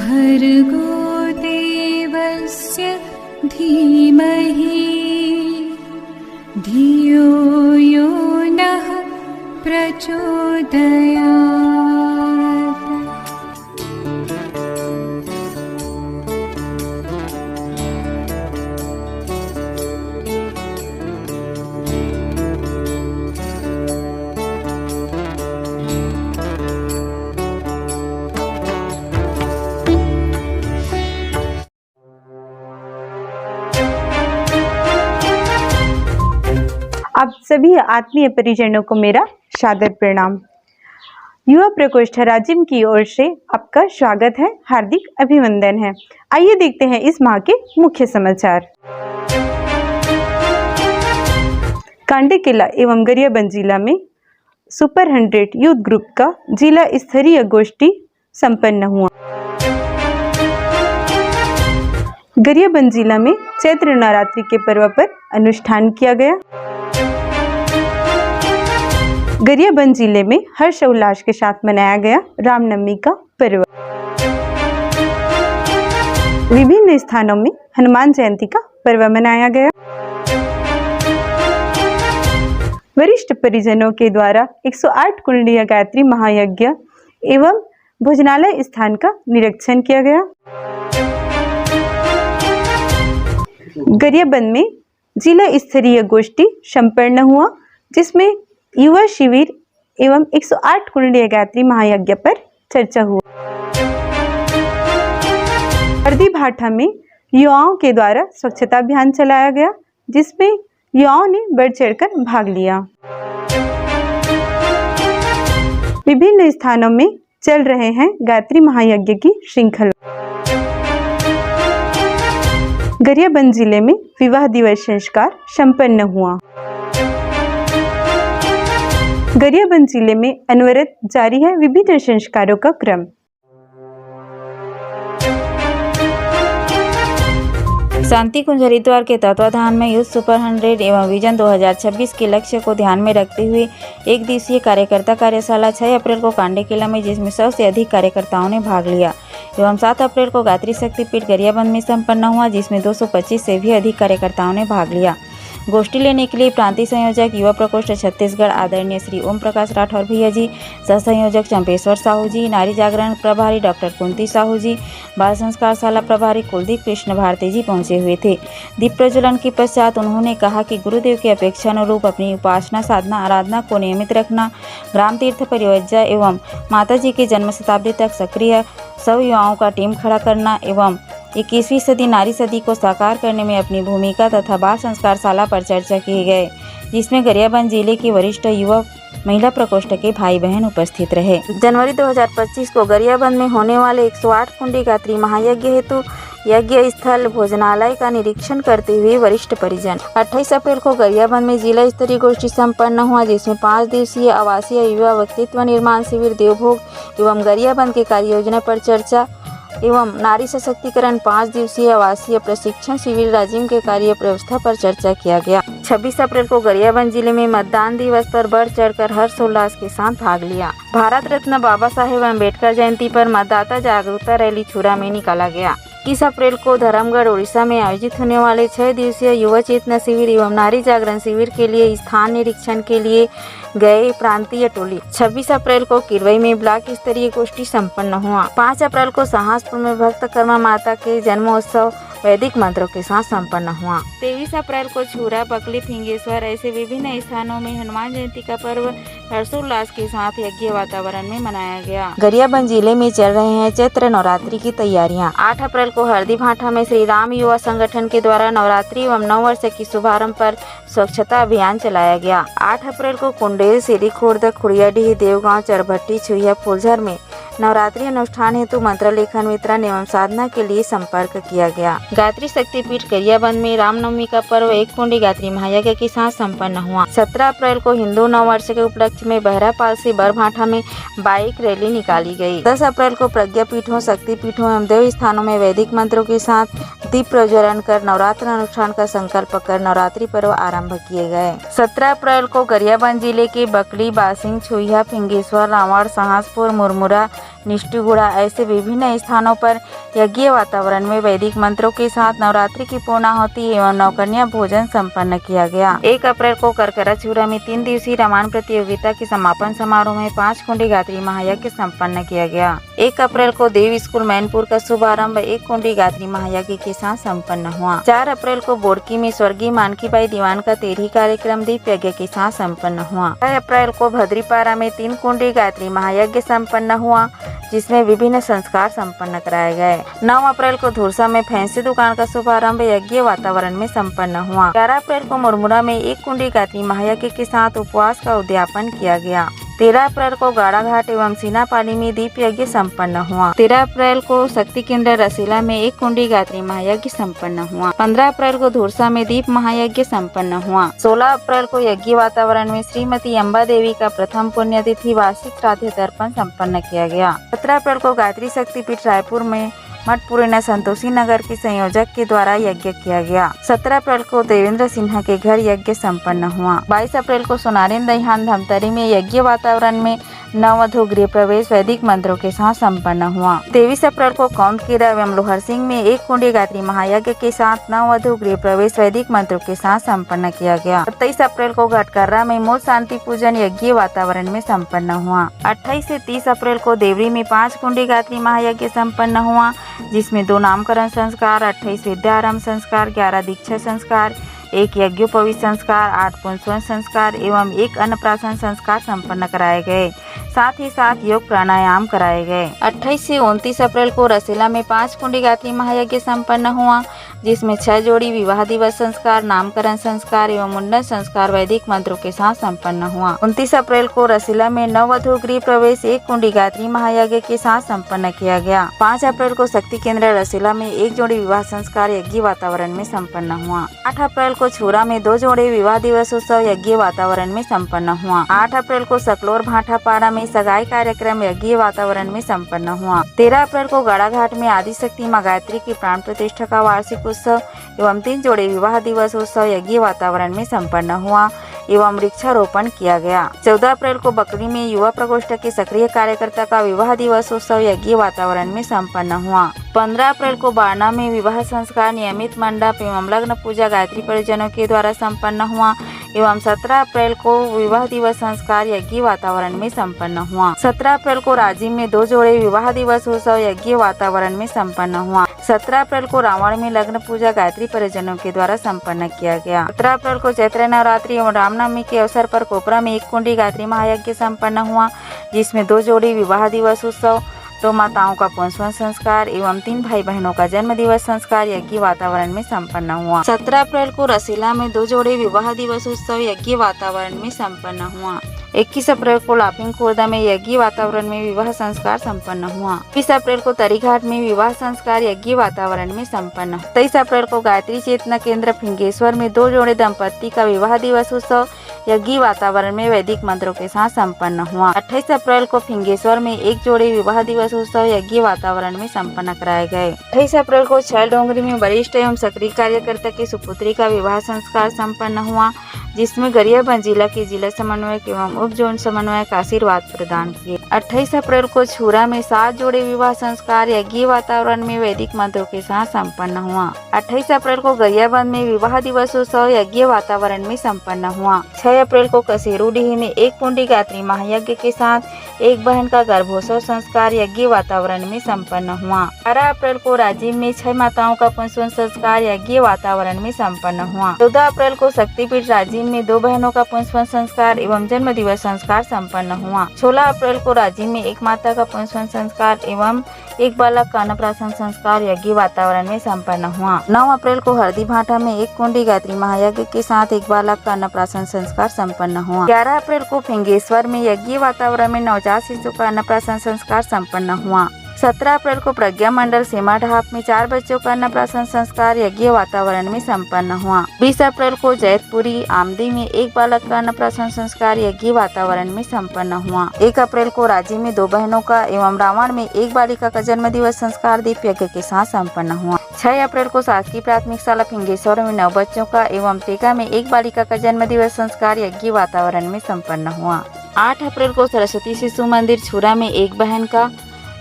भर्गो देवस्य धीमहि धियो यो नः प्रचोदयात्। आप सभी आत्मीय परिजनों को मेरा सादर प्रणाम। युवा प्रकोष्ठ राजिम की ओर से आपका स्वागत है, हार्दिक अभिनंदन है। आइए देखते हैं इस माह के मुख्य समाचार। कांडेकेला एवं गरियाबंद जिला में सुपर 100 यूथ ग्रुप का जिला स्तरीय गोष्ठी संपन्न हुआ। गरियाबंद जिला में चैत्र नवरात्रि के पर्व पर अनुष्ठान किया गया। गरियाबंद जिले में हर्षोल्लास के साथ मनाया गया रामनवमी का पर्व। विभिन्न स्थानों में हनुमान जयंती का पर्व मनाया गया। वरिष्ठ परिजनों के द्वारा 108 कुंडीय गायत्री महायज्ञ एवं भोजनालय स्थान का निरीक्षण किया गया। गरियाबंद में जिला स्तरीय गोष्ठी संपन्न हुआ, जिसमें युवा शिविर एवं 108 कुंडीय गायत्री महायज्ञ पर चर्चा हुआ। हरदी भाठा में युवाओं के द्वारा स्वच्छता अभियान चलाया गया, जिसमें युवाओं ने बढ़ चढ़कर भाग लिया। विभिन्न स्थानों में चल रहे हैं गायत्री महायज्ञ की श्रृंखला। गरियाबंद जिले में विवाह दिवस संस्कार संपन्न हुआ। गरियाबंद जिले में अनवरत जारी है विभिन्न संस्कारों का क्रम। शांति कुंज हरिद्वार के तत्वाधान में यूथ सुपर 100 एवं विजन 2026 के लक्ष्य को ध्यान में रखते हुए एक दिवसीय कार्यकर्ता कार्यशाला 6 अप्रैल को कांडेकेला में, जिसमें 100 से अधिक कार्यकर्ताओं ने भाग लिया, एवं 7 अप्रैल को गायत्री शक्तिपीठ गरियाबंद में संपन्न हुआ, जिसमें 225 से भी अधिक कार्यकर्ताओं ने भाग लिया। गोष्ठी लेने के लिए प्रांतीय संयोजक युवा प्रकोष्ठ छत्तीसगढ़ आदरणीय श्री ओम प्रकाश राठौर भैया जी, सह संयोजक चंपेश्वर साहू जी, नारी जागरण प्रभारी डॉक्टर कुंती साहू जी, बाल संस्कार शाला प्रभारी कुलदीप कृष्ण भारती जी पहुंचे हुए थे। दीप प्रज्वलन के पश्चात उन्होंने कहा कि गुरुदेव की अपेक्षा अनुरूप अपनी उपासना साधना आराधना को नियमित रखना, ग्राम तीर्थ परियोजना एवं माता जी की जन्म शताब्दी तक सक्रिय सब युवाओं का टीम खड़ा करना एवं 21वीं सदी नारी सदी को साकार करने में अपनी भूमिका तथा बाल संस्कार शाला पर चर्चा किए गए, जिसमें गरियाबंद जिले के वरिष्ठ युवा महिला प्रकोष्ठ के भाई बहन उपस्थित रहे। जनवरी 2025 को गरियाबंद में होने वाले 108 कुंडी गायत्री महायज्ञ हेतु यज्ञ स्थल भोजनालय का निरीक्षण करते हुए वरिष्ठ परिजन 28 अप्रैल को गरियाबंद में जिला स्तरीय गोष्ठी संपन्न हुआ, जिसमें 5 दिवसीय आवासीय युवा व्यक्तित्व निर्माण शिविर देवभोग एवं गरियाबंद के कार्य योजना पर चर्चा एवं नारी सशक्तिकरण 5 दिवसीय आवासीय प्रशिक्षण शिविर राजिम के कार्य व्यवस्था पर चर्चा किया गया। 26 अप्रैल को गरियाबंद जिले में मतदान दिवस पर बढ़ चढ़कर हर्षोल्लास के साथ भाग लिया। भारत रत्न बाबा साहेब अम्बेडकर जयंती पर मतदाता जागरूकता रैली छुरा में निकाला गया। 21 अप्रैल को धर्मगढ़ उड़ीसा में आयोजित होने वाले 6 दिवसीय युवा चेतना शिविर एवं नारी जागरण शिविर के लिए स्थान निरीक्षण के लिए गए प्रांतीय टोली। 26 अप्रैल को किरवई में ब्लॉक स्तरीय गोष्ठी संपन्न हुआ। 5 अप्रैल को साहसपुर में भक्त कर्मा माता के जन्मोत्सव वैदिक मंत्रों के साथ संपन्न हुआ। 23 अप्रैल को छुरा बकली फिंगेश्वर ऐसे विभिन्न स्थानों में हनुमान जयंती का पर्व हर्षोल्लास के साथ यज्ञ वातावरण में मनाया गया। गरियाबंद जिले में चल रहे हैं चैत्र नवरात्रि की तैयारियां। 8 अप्रैल को हरदी भाठा में श्री राम युवा संगठन के द्वारा नवरात्रि एवं नववर्ष की शुभारंभ पर स्वच्छता अभियान चलाया गया। 8 अप्रैल को कुंडेल, सिरी खुर्द, खुड़ियाडीह, देवगांव, चरभट्टी, छुहिया, फुलझर में नवरात्रि अनुष्ठान हेतु मंत्र लेखन वितरण एवं साधना के लिए संपर्क किया गया। गायत्री शक्तिपीठ गरियाबंद में रामनवमी का पर्व एक कुंडी गायत्री महायज्ञ के साथ संपन्न हुआ। 17 अप्रैल को हिंदू नववर्ष के उपलक्ष्य में बहरापाल से बरभाठा में बाइक रैली निकाली गई। 10 अप्रैल को प्रज्ञापीठों, शक्तिपीठों एवं देव स्थानों में वैदिक मंत्रों के साथ दीप प्रज्वलन कर नवरात्र अनुष्ठान का संकल्प कर नवरात्रि पर्व आरंभ किए गए। 17 अप्रैल को गरियाबंद जिले के बकली, बासिंग, छुहिया, फिंगेश्वर, रावण, साहसपुर, मुरमुरा, निष्ठुगुड़ा ऐसे विभिन्न स्थानों पर यज्ञ वातावरण में वैदिक मंत्रों के साथ नवरात्रि की पूर्णाहुति एवं नवकन्या भोजन संपन्न किया गया। 1 अप्रैल को करकराचूरा में 3 दिवसीय रामायण प्रतियोगिता के समापन समारोह में 5 कुंडी गात्री महायज्ञ संपन्न किया गया। 1 अप्रैल को देव स्कूल मैनपुर का शुभारंभ 1 कुंडी गात्री महायज्ञ के साथ संपन्न हुआ। 4 अप्रैल को बोड़की में स्वर्गीय मानकीबाई दीवान का 13वीं कार्यक्रम दीप यज्ञ के साथ संपन्न हुआ। 6 अप्रैल को भद्रीपारा में 3 कुंडी गात्री महायज्ञ संपन्न हुआ, जिसमें विभिन्न संस्कार संपन्न कराए गए। 9 अप्रैल को धुरसा में फैंसी दुकान का शुभारंभ यज्ञ वातावरण में संपन्न हुआ। 11 अप्रैल को मुरमुरा में 1 कुंडी गात्री महायज्ञ के साथ उपवास का उद्यापन किया गया। 13 अप्रैल को गाड़ाघाट एवं सीनापाली में दीप यज्ञ संपन्न हुआ। 13 अप्रैल को शक्ति केंद्र रसीला में 1 कुंडी गात्री महायज्ञ संपन्न हुआ। 15 अप्रैल को धुरसा में दीप महायज्ञ संपन्न हुआ। 16 अप्रैल को यज्ञ वातावरण में श्रीमती अम्बा देवी का प्रथम पुण्यतिथि वार्षिक श्राद्ध तर्पण संपन्न किया गया। 17 अप्रैल को गायत्री शक्तिपीठ रायपुर में मठपुरी संतोषी नगर के संयोजक के द्वारा यज्ञ किया गया। 17 अप्रैल को देवेंद्र सिन्हा के घर यज्ञ संपन्न हुआ। 22 अप्रैल को सोनारेन दहिहान धमतरी में यज्ञ वातावरण में नववधू गृह प्रवेश वैदिक मंत्रों के साथ संपन्न हुआ। 23 अप्रैल को कौंदकेरा एवं लोहर सिंह में 1 कुंडी गात्री महायज्ञ के साथ नववधू गृह प्रवेश वैदिक मंत्रों के साथ संपन्न किया गया। 27 अप्रैल को घटकर्रा में मूल शांति पूजन यज्ञ वातावरण में संपन्न हुआ। 28 से 30 अप्रैल को देवरी में 5 कुंडी गात्री महायज्ञ संपन्न हुआ, जिसमें 2 नामकरण संस्कार, 28 विद्यारंभ संस्कार, 11 दीक्षा संस्कार, 1 यज्ञोपवीत संस्कार, 8 पुंसवन संस्कार एवं 1 अन्नप्राशन संस्कार संपन्न कराए गए। साथ ही साथ योग प्राणायाम कराए गए। 28 से 29 अप्रैल को रसीला में 5 कुंडी गात्री महायज्ञ संपन्न हुआ, जिसमें 6 जोड़ी विवाह दिवस संस्कार, नामकरण संस्कार एवं मुंडन संस्कार वैदिक मंत्रों के साथ संपन्न हुआ। 29 अप्रैल को रसीला में नववधू गृह प्रवेश 1 कुंडी गात्री महायज्ञ के साथ संपन्न किया गया। 5 अप्रैल को शक्ति केंद्र रसीला में 1 जोड़ी विवाह संस्कार यज्ञ वातावरण में संपन्न हुआ। 8 अप्रैल को छुरा में 2 जोड़े विवाह दिवस उत्सव यज्ञ वातावरण में संपन्न हुआ। 8 अप्रैल को सकलोर भाटापारा में सगाई कार्यक्रम यज्ञ वातावरण में संपन्न हुआ। 13 अप्रैल को गाड़ाघाट में आदिशक्ति मां गायत्री की प्राण प्रतिष्ठा का वार्षिक उत्सव एवं 3 जोड़े विवाह दिवस उत्सव यज्ञ वातावरण में संपन्न हुआ एवं वृक्षारोपण किया गया। 14 अप्रैल को बकरी में युवा प्रकोष्ठ के सक्रिय कार्यकर्ता का विवाह दिवस उत्सव यज्ञ वातावरण में संपन्न हुआ। 15 अप्रैल को बारना में विवाह संस्कार नियमित मंडप एवं लग्न पूजा गायत्री परिजनों के द्वारा संपन्न हुआ एवं 17 अप्रैल को विवाह दिवस संस्कार यज्ञ वातावरण में संपन्न हुआ। 17 अप्रैल को राजिम में 2 जोड़े विवाह दिवस उत्सव यज्ञ वातावरण में संपन्न हुआ। 17 अप्रैल को रावण में लग्न पूजा गायत्री परिजनों के द्वारा संपन्न किया गया। 17 अप्रैल को चैत्र नवरात्रि एवं रामनवमी के अवसर पर कोपरा में 1 कुंडी गायत्री महायज्ञ संपन्न हुआ, जिसमें 2 जोड़ी विवाह दिवस उत्सव, 2 माताओं का पुंसवन संस्कार एवं 3 भाई बहनों का जन्म दिवस संस्कार यज्ञ वातावरण में संपन्न हुआ। 17 अप्रैल को रसीला में 2 जोड़े विवाह दिवस उत्सव यज्ञ वातावरण में संपन्न हुआ। 21 अप्रैल को लापिंग खुर्दा में यज्ञ वातावरण में विवाह संस्कार संपन्न हुआ। 20 अप्रैल को तरीघाट में विवाह संस्कार यज्ञ वातावरण में संपन्न। 23 अप्रैल को गायत्री चेतना केंद्र फिंगेश्वर में 2 जोड़े दंपत्ति का विवाह दिवस उत्सव यज्ञ वातावरण में वैदिक मंत्रों के साथ संपन्न हुआ। 28 अप्रैल को फिंगेश्वर में 1 जोड़े विवाह दिवस उत्सव यज्ञ वातावरण में संपन्न कराए गए। 28 अप्रैल को छैल डोंगरी में वरिष्ठ एवं सक्रिय कार्यकर्ता की सुपुत्री का विवाह संस्कार संपन्न हुआ, जिसमें गरियाबंद जिला के जिला समन्वयक एवं उप जोन समन्वयक आशीर्वाद प्रदान किए। 28 अप्रैल को छुरा में 7 जोड़े विवाह संस्कार यज्ञ वातावरण में वैदिक मंत्रों के साथ संपन्न हुआ। 28 अप्रैल को गरियाबंद में विवाह दिवस उत्सव यज्ञ वातावरण में संपन्न हुआ। 6 अप्रैल को कसेरूडीह में 1 कुंडी गायत्री महायज्ञ के साथ 1 बहन का गर्भोत्सव संस्कार यज्ञ वातावरण में संपन्न हुआ। 12 अप्रैल को राजिम में 6 माताओं का पुंसवन संस्कार यज्ञ वातावरण में संपन्न हुआ। 14 अप्रैल को शक्तिपीठ राजिम में 2 बहनों का पुंसवन संस्कार एवं जन्म दिवस संस्कार संपन्न हुआ। 16 अप्रैल को राजिम में 1 माता का पुंसवन संस्कार एवं 1 बालक का अन्नप्राशन संस्कार यज्ञ वातावरण में संपन्न हुआ। 9 अप्रैल को हरदी भाटा में 1 कुंडी गायत्री महायज्ञ के साथ 1 बालक का अन्नप्राशन संस्कार संपन्न हुआ। 11 अप्रैल को फिंगेश्वर में यज्ञ वातावरण में नवजात शिशु का अन्नप्राशन संस्कार संपन्न हुआ। 17 अप्रैल को प्रज्ञा मंडल सेमाढाप में 4 बच्चों का अन्नप्राशन संस्कार यज्ञ वातावरण में संपन्न हुआ। 20 अप्रैल को जैतपुरी आमदी में 1 बालक का अन्नप्राशन संस्कार यज्ञ वातावरण में संपन्न हुआ। 1 अप्रैल को रांची में 2 बहनों का एवं रावण में 1 बालिका का जन्म दिवस संस्कार दीप यज्ञ के साथ संपन्न हुआ। 6 अप्रैल को शासकीय प्राथमिक शाला फिंगेश्वर में 9 बच्चों का एवं टेका में 1 बालिका का जन्म दिवस संस्कार यज्ञ वातावरण में संपन्न हुआ। 8 अप्रैल को सरस्वती शिशु मंदिर छुरा में 1 बहन का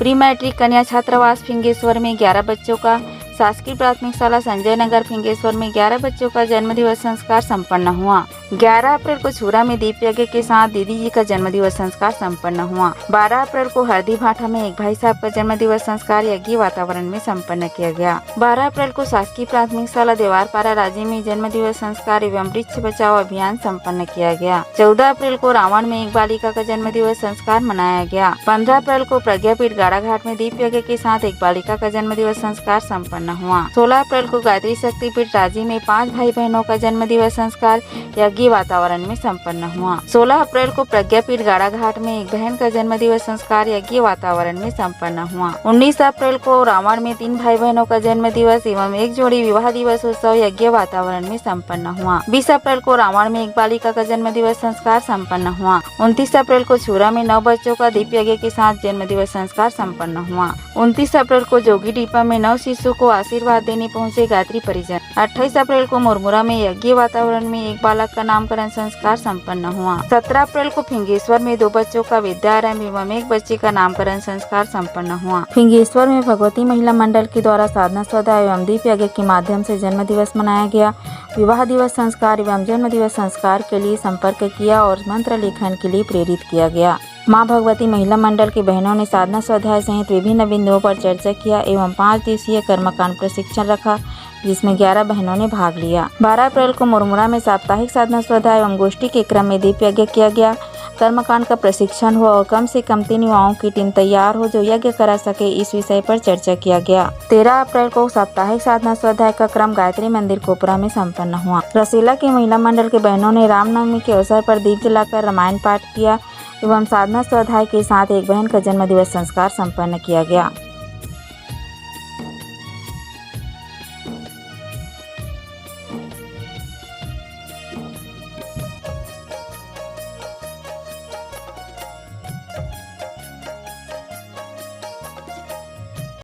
प्री मैट्रिक कन्या छात्रावास फिंगेश्वर में 11 बच्चों का, शासकीय प्राथमिक शाला संजय नगर फिंगेश्वर में 11 बच्चों का जन्मदिवस संस्कार संपन्न हुआ। 11 अप्रैल को छुरा में दीप यज्ञ के साथ दीदी जी का जन्मदिवस संस्कार संपन्न हुआ। 12 अप्रैल को हरदी भाठा में एक भाई साहब का जन्मदिवस संस्कार यज्ञ वातावरण में संपन्न किया गया। 12 अप्रैल को शासकीय प्राथमिक शाला देवारपाड़ा राजी में जन्मदिवस संस्कार एवं वृक्ष बचाओ अभियान संपन्न किया गया। 14 अप्रैल को रावण में एक बालिका का जन्मदिवस संस्कार मनाया गया। 15 अप्रैल को प्रज्ञापीठ गाड़ाघाट में दीप यज्ञ के साथ एक बालिका का जन्मदिवस संस्कार संपन्न हुआ। 16 अप्रैल को गायत्री शक्तिपीठ राजी में 5 भाई बहनों का जन्मदिवस संस्कार यज्ञ वातावरण में संपन्न हुआ। 16 अप्रैल को प्रज्ञापीठ गाड़ाघाट में एक बहन का जन्मदिवस संस्कार यज्ञ वातावरण में संपन्न हुआ। 19 अप्रैल को रावण में 3 भाई बहनों का जन्मदिवस एवं एक जोड़ी विवाह दिवस उत्सव यज्ञ वातावरण में संपन्न हुआ। 20 अप्रैल को रावण में एक बालिका का जन्मदिवस संस्कार संपन्न हुआ। 29 अप्रैल को छुरा में 9 बच्चों का दीप यज्ञ के साथ जन्मदिवस संस्कार संपन्न हुआ। 29 अप्रैल को जोगी डीपा में 9 शिशु को आशीर्वाद देने पहुंचे गायत्री परिजन। 28 अप्रैल को मुरमुरा में यज्ञ वातावरण में एक बालक का नामकरण संस्कार संपन्न हुआ। 17 अप्रैल को फिंगेश्वर में 2 बच्चों का विद्यारंभ एवं एक बच्चे का नामकरण संस्कार संपन्न हुआ। फिंगेश्वर में भगवती महिला मंडल के द्वारा साधना सौदा एवं दीप यज्ञ के माध्यम से जन्म दिवस मनाया गया। विवाह दिवस संस्कार एवं जन्म दिवस संस्कार के लिए संपर्क किया और मंत्र लेखन के लिए प्रेरित किया गया। मां भगवती महिला मंडल की बहनों ने साधना स्वाध्याय सहित विभिन्न बिंदुओं पर चर्चा किया एवं 5 दिवसीय कर्मकांड प्रशिक्षण रखा, जिसमें 11 बहनों ने भाग लिया। 12 अप्रैल को मुरमुरा में साप्ताहिक साधना स्वाध्याय एवं गोष्ठी के क्रम में दीप यज्ञ किया गया। कर्मकांड का प्रशिक्षण हुआ और कम से कम 3 युवाओं की टीम तैयार हो जो यज्ञ करा सके, इस विषय पर चर्चा किया गया। 13 अप्रैल को साप्ताहिक साधना स्वाध्याय का क्रम गायत्री मंदिर कोपरा में संपन्न हुआ। रसीला की महिला मंडल के बहनों ने रामनवमी के अवसर पर दीप जलाकर रामायण पाठ किया एवं साधना स्वाध्याय के साथ एक बहन का जन्मदिवस संस्कार संपन्न किया गया।